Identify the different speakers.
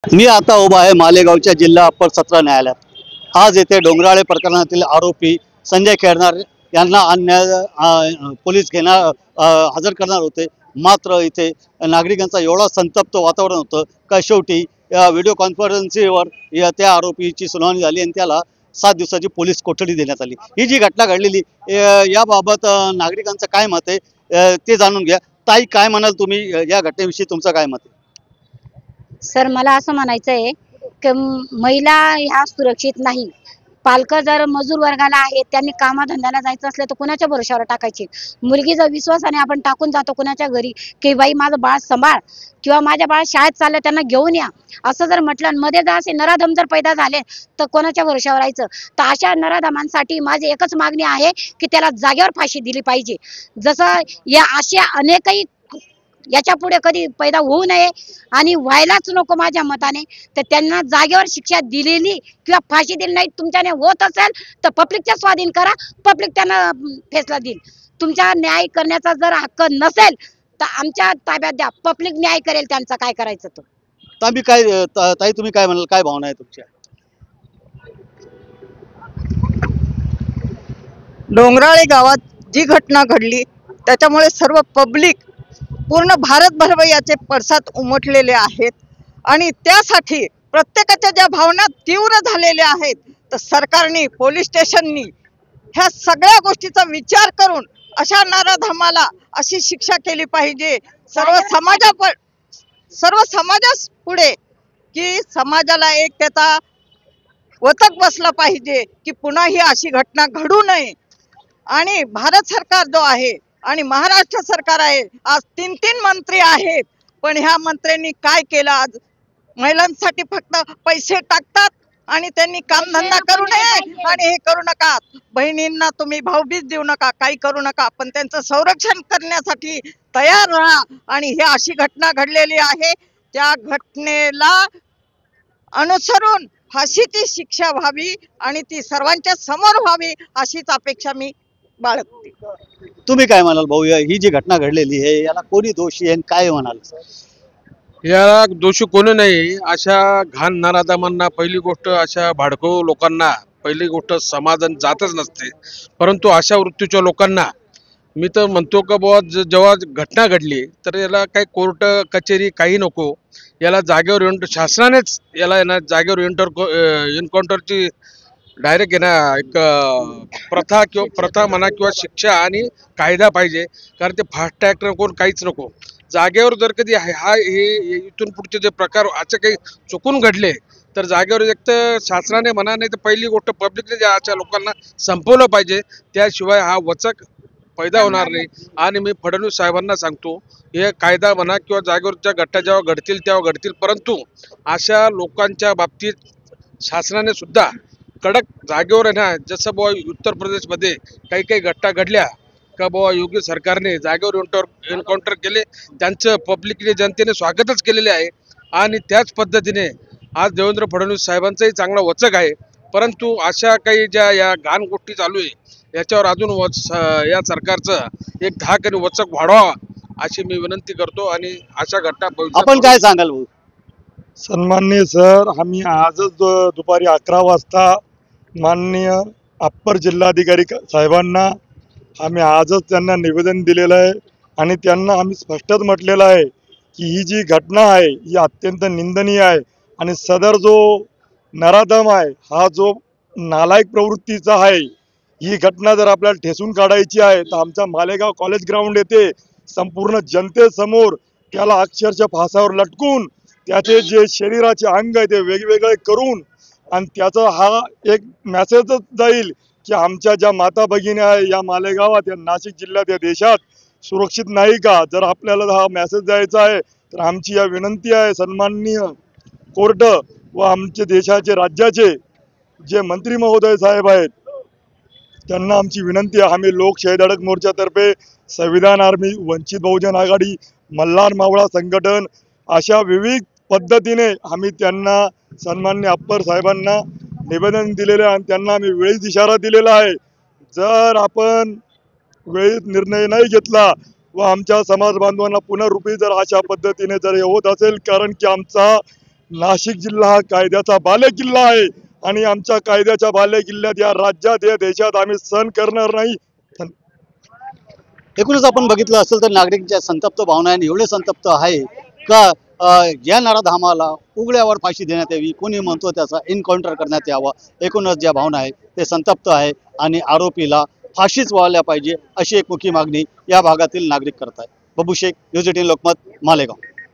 Speaker 1: मी आता उभा आहे मालेगावच्या जिल्हा अप्पर सत्र न्यायालयात। आज येथे डोंगराळे प्रकरणातील आरोपी संजय खेरनार यांना पोलीस हजर करणार होते। मात्र इथे नागरिकांचा एवढा संतप्त वातावरण होतं का शेवटी व्हिडिओ कॉन्फरन्सिंगवर त्या आरोपीची सुनावणी झाली आणि त्याला 7 दिवसाची पोलीस कोठडी देण्यात आली। ही जी घटना घडलेली याबाबत नागरिकांचं काय मत आहे ते जाणून घ्या। ताई, काय म्हणाल तुम्ही या घटनेविषयी, तुमचं काय मत आहे?
Speaker 2: सर, मला असं म्हणायचं आहे की महिला ह्या सुरक्षित नाही। पालक जर मजूर वर्गाला आहेत, त्यांनी कामाधंद्याला जायचं असलं तर कुणाच्या भरोशावर टाकायचे? मुलगी जर विश्वासाने आपण टाकून जातो कुणाच्या घरी की बाई माझं बाळ सांभाळ किंवा माझ्या बाळ शाळेत चाललं त्यांना घेऊन या, असं जर म्हटलं, मध्ये जर असे नराधम जर पैदा झाले तर कोणाच्या भरोशावर राहायचं? तर अशा नराधमांसाठी माझी एकच मागणी आहे की त्याला जागेवर फाशी दिली पाहिजे। जसं या अशा अनेकही याच्या पुढे कधी पैदा होऊ नये आणि व्हायलाच नको माझ्या मताने। तर त्यांना जागेवर शिक्षा दिलेली किंवा फाशी दिली नाही, तुमच्याने होत असेल तर पब्लिकच्या स्वाधीन करा, पब्लिक त्यांना फैसला देईल। तुमच्या न्याय करण्याचा जर हक्क नसेल तर आमच्या ताब्यात द्या, पब्लिक न्याय करेल त्यांचा काय करायचं तो।
Speaker 1: ताई, तुम्ही काय म्हणाल, काय भावना आहे तुमच्या?
Speaker 3: डोंगराळे गावात जी घटना घडली त्याच्यामुळे सर्व पब्लिक पूर्ण भारतभर याचे पडसाद उमटलेले आहेत आणि त्यासाठी प्रत्येकाच्या ज्या भावना तीव्र झालेल्या आहेत, तर सरकारने, पोलीस स्टेशननी ह्या सगळ्या गोष्टीचा विचार करून अशा नराधमाला अशी शिक्षा केली पाहिजे। सर्व समाजापुढे की समाजाला एक त्याचा वचक बसला पाहिजे की पुन्हा ही अशी घटना घडू नये। आणि भारत सरकार जो आहे आणि महाराष्ट्र सरकार आहे, आज 3 मंत्री आहेत, पण ह्या मंत्र्यांनी काय केलं? आज महिलांसाठी फक्त पैसे टाकतात आणि त्यांनी कामधंदा करू नये आणि हे करू नका, बहिणींना तुम्ही भाऊबीज देऊ नका, काही करू नका, पण त्यांचं संरक्षण करण्यासाठी तयार राहा। आणि ही अशी घटना घडलेली आहे, त्या घटनेला अनुसरून फाशीची शिक्षा व्हावी आणि ती सर्वांच्या समोर व्हावी अशीच अपेक्षा मी बाळगते।
Speaker 1: तुम्ही काय म्हणाल भाऊ, ही जी घटना घडलेली आहे याला कोणी दोषी आहे, काय म्हणाल?
Speaker 4: याला दोषी कोणी नाही। अशा घाण नराधमांना, पहिली गोष्ट अशा भाडकं लोकांना पहिली गोष्ट समाधान जातच नसते, परंतु अशा वृत्तीच्या लोकांना मी तर म्हणतो का बुवा, जेव्हा घटना घडली तर याला काही कोर्ट कचेरी काही नको, याला जागेवर शासनानेच याला ना जागेवर एन्काउंटरची डायरेक्ट आहे ना एक प्रथा म्हणा किंवा शिक्षा आणि कायदा पाहिजे। कारण ते फास्ट ट्रॅक नको, काहीच नको, जागेवर जर कधी हे इथून पुढचे जे प्रकार असे काही चुकून घडले तर जागेवर एक तर शासनाने म्हणा, नाही तर पहिली गोष्ट पब्लिकने अशा लोकांना संपवलं पाहिजे, त्याशिवाय हा वचक पैदा होणार नाही। आणि मी फडणवीस साहेबांना सांगतो, हे कायदा म्हणा किंवा जागेवरच्या घटना जेव्हा घडतील तेव्हा घडतील, परंतु अशा लोकांच्या बाबतीत शासनाने सुद्धा कडक जागेवर आहे ना, जसं बुवा उत्तर प्रदेशमध्ये काही घटना घडल्या का बुवा योगी सरकारने जागेवर एन्काउंटर केले, त्यांचं पब्लिकने, जनतेने स्वागतच केलेले आहे। आणि त्याच पद्धतीने आज देवेंद्र फडणवीस साहेबांचंही चांगला वचक आहे, परंतु अशा काही ज्या या घाण गोष्टी चालू आहे याच्यावर अजून या सरकारचं एक धाक आणि वचक वाढवावा अशी मी विनंती करतो। आणि अशा घटना
Speaker 1: आपण काय सांगाल भाऊ?
Speaker 5: सन्माननीय सर, आम्ही आजच दुपारी 11 वाजता माननीय अप्पर जिल्हाधिकारी साहेबांना आम्ही आजच त्यांना निवेदन दिलेलं आहे आणि त्यांना आम्ही स्पष्टच म्हटलेलं आहे की ही जी घटना आहे ही अत्यंत निंदनीय आहे आणि सदर जो नराधम आहे, हा जो नालायक प्रवृत्तीचा आहे, ही घटना जर आपल्याला ठेसून काढायची आहे तर आमच्या मालेगाव कॉलेज ग्राउंड येथे संपूर्ण जनतेसमोर त्याला अक्षरशः फासावर लटकून त्याचे जे शरीराचे अंग आहे ते वेगवेगळे करून आणि त्याचा हा एक मेसेजच जाईल की आमच्या ज्या माता भगिनी आहे या मालेगावात, या नाशिक जिल्ह्यात, या देशात सुरक्षित नाही का? जर आपल्याला हा मेसेज द्यायचा आहे तर आमची या विनंती आहे, सन्माननीय कोर्ट व आमचे देशाचे, राज्याचे जे मंत्री महोदय साहेब आहेत त्यांना आमची विनंती आहे, आम्ही लोकशाही धडक मोर्चातर्फे, संविधान आर्मी, वंचित बहुजन आघाडी, मल्हार मावळा संघटन अशा विविध पद्धतीने आम्ही त्यांना, सन्माननीय अप्पर साहेबांना निवेदन दिलेले आहे आणि त्यांना आम्ही वेळीच इशारा दिलेला आहे, जर आपण वेळीच निर्णय नाही घेतला व आमच्या समाज बांधवांना पुनर्रूपी जर अशा पद्धतीने जर हे होत असेल, कारण की आमचा नाशिक जिल्हा हा कायद्याचा बालेकिल्ला आहे आणि आमच्या कायद्याच्या बालेकिल्ल्यात या राज्यात या देशात आम्ही सहन करणार नाही.
Speaker 1: एकूणच आपण बघितलं असेल तर नागरिकांच्या संतप्त भावना आहे, एवढे संतप्त आहे का या नराधामाला उघड्यावर फाशी देण्यात यावी, कोणी म्हणतो त्याचा एन्काउंटर करण्यात यावा. एकूणच ज्या भावना आहे ते संतप्त आहे आणि आरोपीला फाशीच व्हायला पाहिजे अशी एक मुख्य मागणी या भागातील नागरिक करत आहेत. बबू शेख, न्यूज 18 लोकमत, मालेगाव.